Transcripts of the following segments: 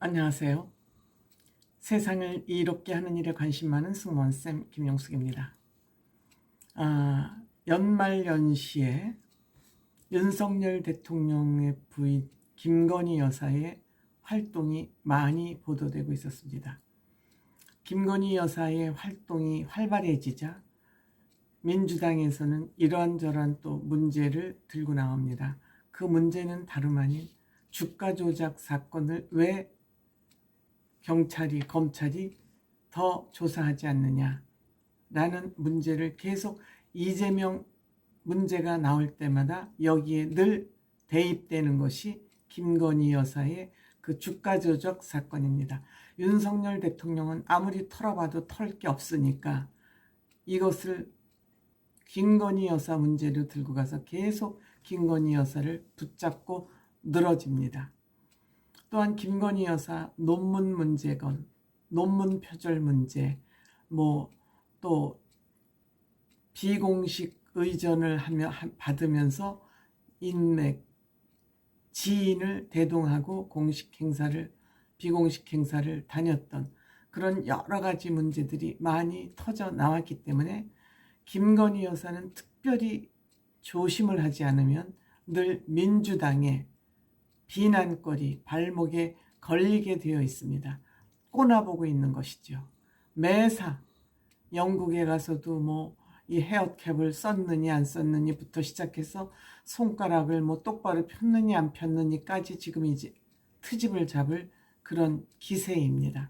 안녕하세요. 세상을 이롭게 하는 일에 관심 많은 승무원쌤 김용숙입니다. 연말연시에 윤석열 대통령의 부인 김건희 여사의 활동이 많이 보도되고 있었습니다. 김건희 여사의 활동이 활발해지자 민주당에서는 이러한저러한 또 문제를 들고 나옵니다. 그 문제는 다름 아닌 주가 조작 사건을 왜 경찰이, 검찰이 더 조사하지 않느냐라는 문제를 계속 이재명 문제가 나올 때마다 여기에 늘 대입되는 것이 김건희 여사의 그 주가 조작 사건입니다. 윤석열 대통령은 아무리 털어봐도 털 게 없으니까 이것을 김건희 여사 문제로 들고 가서 계속 김건희 여사를 붙잡고 늘어집니다. 또한 김건희 여사 논문 문제건 논문 표절 문제, 또 비공식 의전을 받으면서 인맥, 지인을 대동하고 비공식 행사를 다녔던 그런 여러 가지 문제들이 많이 터져 나왔기 때문에 김건희 여사는 특별히 조심을 하지 않으면 늘 민주당의 비난거리, 발목에 걸리게 되어 있습니다. 꼬나보고 있는 것이죠. 매사 영국에 가서도 이 헤어캡을 썼느니 안 썼느니부터 시작해서 손가락을 똑바로 폈느니 안 폈느니까지 지금 이제 트집을 잡을 그런 기세입니다.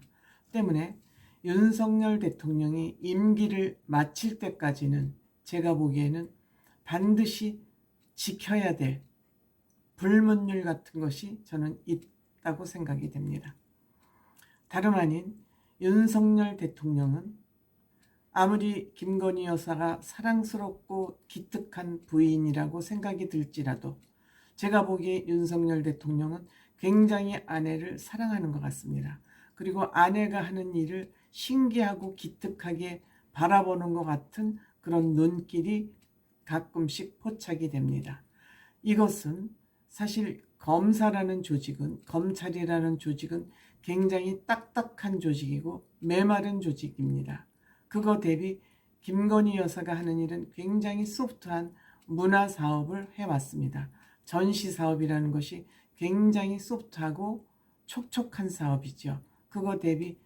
때문에 윤석열 대통령이 임기를 마칠 때까지는 제가 보기에는 반드시 지켜야 될 불문율 같은 것이 저는 있다고 생각이 됩니다. 다름 아닌 윤석열 대통령은 아무리 김건희 여사가 사랑스럽고 기특한 부인이라고 생각이 들지라도 제가 보기에 윤석열 대통령은 굉장히 아내를 사랑하는 것 같습니다. 그리고 아내가 하는 일을 신기하고 기특하게 바라보는 것 같은 그런 눈길이 가끔씩 포착이 됩니다. 이것은 사실 검찰이라는 조직은 굉장히 딱딱한 조직이고 메마른 조직입니다. 그거 대비 김건희 여사가 하는 일은 굉장히 소프트한 문화 사업을 해왔습니다. 전시 사업이라는 것이 굉장히 소프트하고 촉촉한 사업이죠. 그거 대비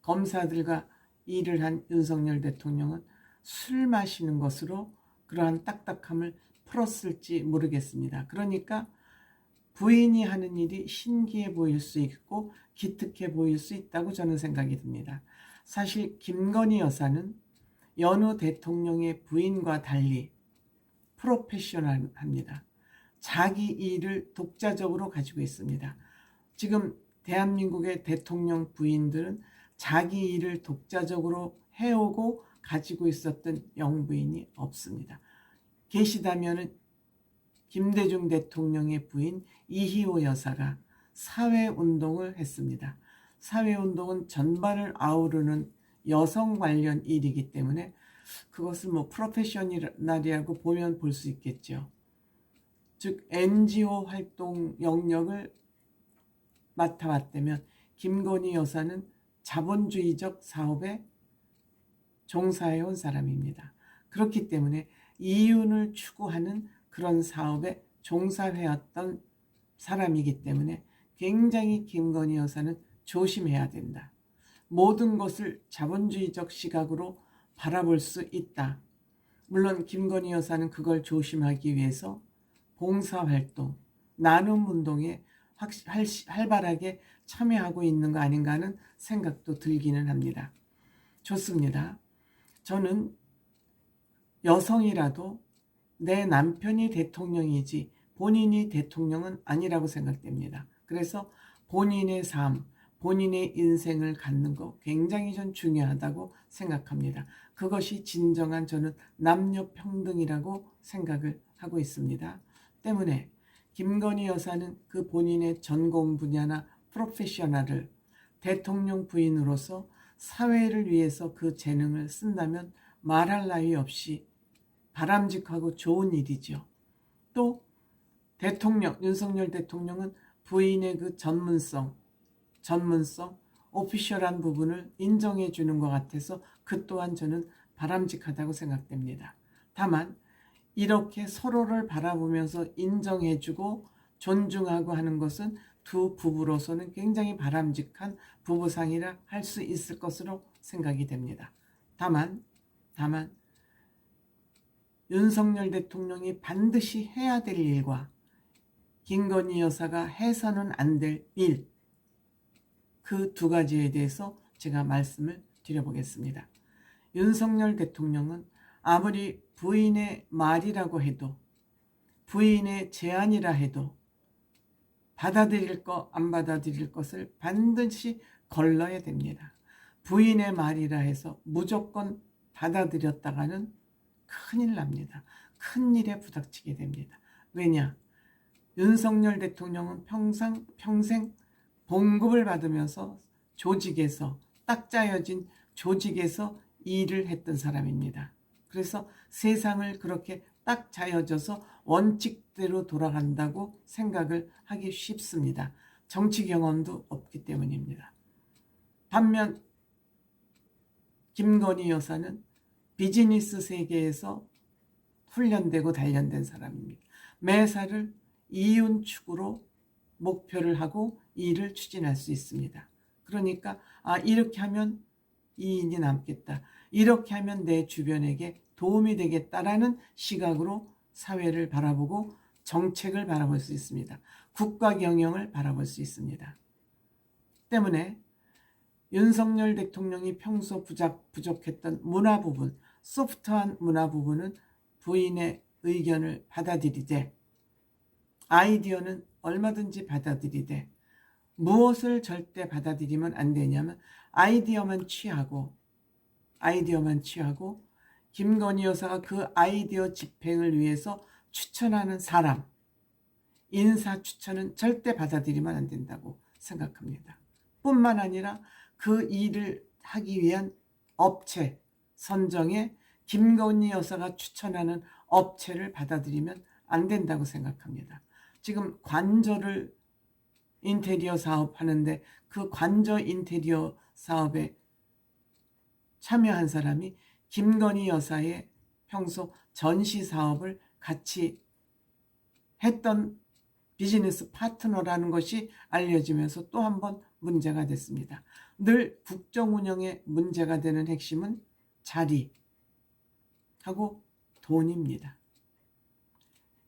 검사들과 일을 한 윤석열 대통령은 술 마시는 것으로 그러한 딱딱함을 풀었을지 모르겠습니다. 그러니까 부인이 하는 일이 신기해 보일 수 있고 기특해 보일 수 있다고 저는 생각이 듭니다. 사실 김건희 여사는 여느 대통령의 부인과 달리 프로페셔널합니다. 자기 일을 독자적으로 가지고 있습니다. 지금 대한민국의 대통령 부인들은 자기 일을 독자적으로 해오고 가지고 있었던 영부인이 없습니다. 계시다면 김대중 대통령의 부인 이희호 여사가 사회운동을 했습니다. 사회운동은 전반을 아우르는 여성 관련 일이기 때문에 그것을 프로페셔널이라고 보면 볼 수 있겠죠. 즉 NGO 활동 영역을 맡아왔다면 김건희 여사는 자본주의적 사업에 종사해온 사람입니다. 그렇기 때문에 이윤을 추구하는 그런 사업에 종사해왔던 사람이기 때문에 굉장히 김건희 여사는 조심해야 된다. 모든 것을 자본주의적 시각으로 바라볼 수 있다. 물론 김건희 여사는 그걸 조심하기 위해서 봉사활동, 나눔운동에 활발하게 참여하고 있는 거 아닌가 하는 생각도 들기는 합니다. 좋습니다. 저는 여성이라도 내 남편이 대통령이지 본인이 대통령은 아니라고 생각됩니다. 그래서 본인의 삶, 본인의 인생을 갖는 거 굉장히 전 중요하다고 생각합니다. 그것이 진정한 저는 남녀 평등이라고 생각을 하고 있습니다. 때문에 김건희 여사는 그 본인의 전공 분야나 프로페셔널을 대통령 부인으로서 사회를 위해서 그 재능을 쓴다면 말할 나위 없이 바람직하고 좋은 일이죠. 또 윤석열 대통령은 부인의 그 전문성, 전문성, 오피셜한 부분을 인정해 주는 것 같아서 그 또한 저는 바람직하다고 생각됩니다. 다만 이렇게 서로를 바라보면서 인정해 주고 존중하고 하는 것은 두 부부로서는 굉장히 바람직한 부부상이라 할 수 있을 것으로 생각이 됩니다. 다만 윤석열 대통령이 반드시 해야 될 일과 김건희 여사가 해서는 안 될 일, 그 두 가지에 대해서 제가 말씀을 드려보겠습니다. 윤석열 대통령은 아무리 부인의 말이라고 해도, 부인의 제안이라 해도 받아들일 것, 안 받아들일 것을 반드시 걸러야 됩니다. 부인의 말이라 해서 무조건 받아들였다가는 큰일 납니다. 큰일에 부닥치게 됩니다. 왜냐? 윤석열 대통령은 평생 봉급을 받으면서 조직에서, 딱 짜여진 조직에서 일을 했던 사람입니다. 그래서 세상을 그렇게 딱 짜여져서 원칙대로 돌아간다고 생각을 하기 쉽습니다. 정치 경험도 없기 때문입니다. 반면 김건희 여사는 비즈니스 세계에서 훈련되고 단련된 사람입니다. 매사를 이윤축으로 목표를 하고 일을 추진할 수 있습니다. 그러니까 이렇게 하면 이인이 남겠다, 이렇게 하면 내 주변에게 도움이 되겠다라는 시각으로 사회를 바라보고 정책을 바라볼 수 있습니다. 국가 경영을 바라볼 수 있습니다. 때문에 윤석열 대통령이 평소 부족했던 문화 부분, 소프트한 문화 부분은 부인의 의견을 받아들이되, 아이디어는 얼마든지 받아들이되, 무엇을 절대 받아들이면 안 되냐면 아이디어만 취하고 김건희 여사가 그 아이디어 집행을 위해서 추천하는 사람, 인사 추천은 절대 받아들이면 안 된다고 생각합니다. 뿐만 아니라 그 일을 하기 위한 업체 선정에 김건희 여사가 추천하는 업체를 받아들이면 안 된다고 생각합니다. 지금 관저를 인테리어 사업 하는데 그 관저 인테리어 사업에 참여한 사람이 김건희 여사의 평소 전시 사업을 같이 했던 비즈니스 파트너라는 것이 알려지면서 또 한 번 문제가 됐습니다. 늘 국정 운영에 문제가 되는 핵심은 자리하고 돈입니다.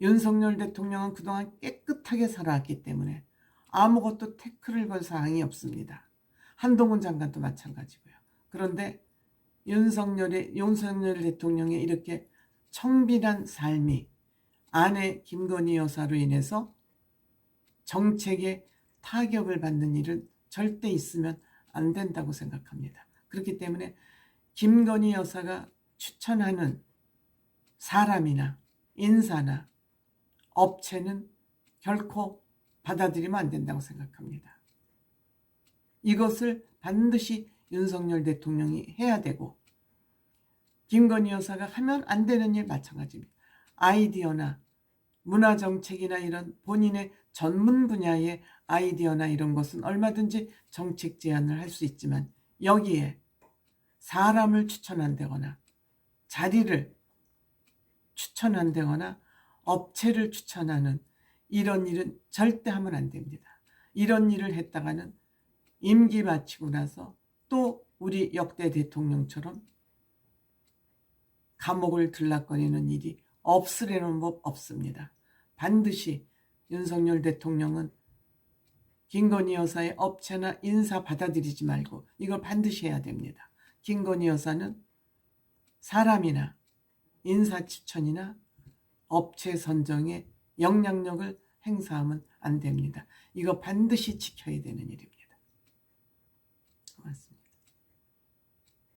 윤석열 대통령은 그동안 깨끗하게 살아왔기 때문에 아무것도 태클을 걸 사항이 없습니다. 한동훈 장관도 마찬가지고요. 그런데 윤석열 대통령의 이렇게 청빈한 삶이 아내 김건희 여사로 인해서 정책에 타격을 받는 일은 절대 있으면 안 된다고 생각합니다. 그렇기 때문에 김건희 여사가 추천하는 사람이나 인사나 업체는 결코 받아들이면 안 된다고 생각합니다. 이것을 반드시 윤석열 대통령이 해야 되고, 김건희 여사가 하면 안 되는 일 마찬가지입니다. 아이디어나 문화정책이나 이런 본인의 전문 분야의 아이디어나 이런 것은 얼마든지 정책 제안을 할 수 있지만, 여기에 사람을 추천한다거나 자리를 추천한다거나 업체를 추천하는 이런 일은 절대 하면 안 됩니다. 이런 일을 했다가는 임기 마치고 나서 또 우리 역대 대통령처럼 감옥을 들락거리는 일이 없으려는 법 없습니다. 반드시 윤석열 대통령은 김건희 여사의 업체나 인사 받아들이지 말고 이걸 반드시 해야 됩니다. 김건희 여사는 사람이나 인사 추천이나 업체 선정에 영향력을 행사하면 안 됩니다. 이거 반드시 지켜야 되는 일입니다.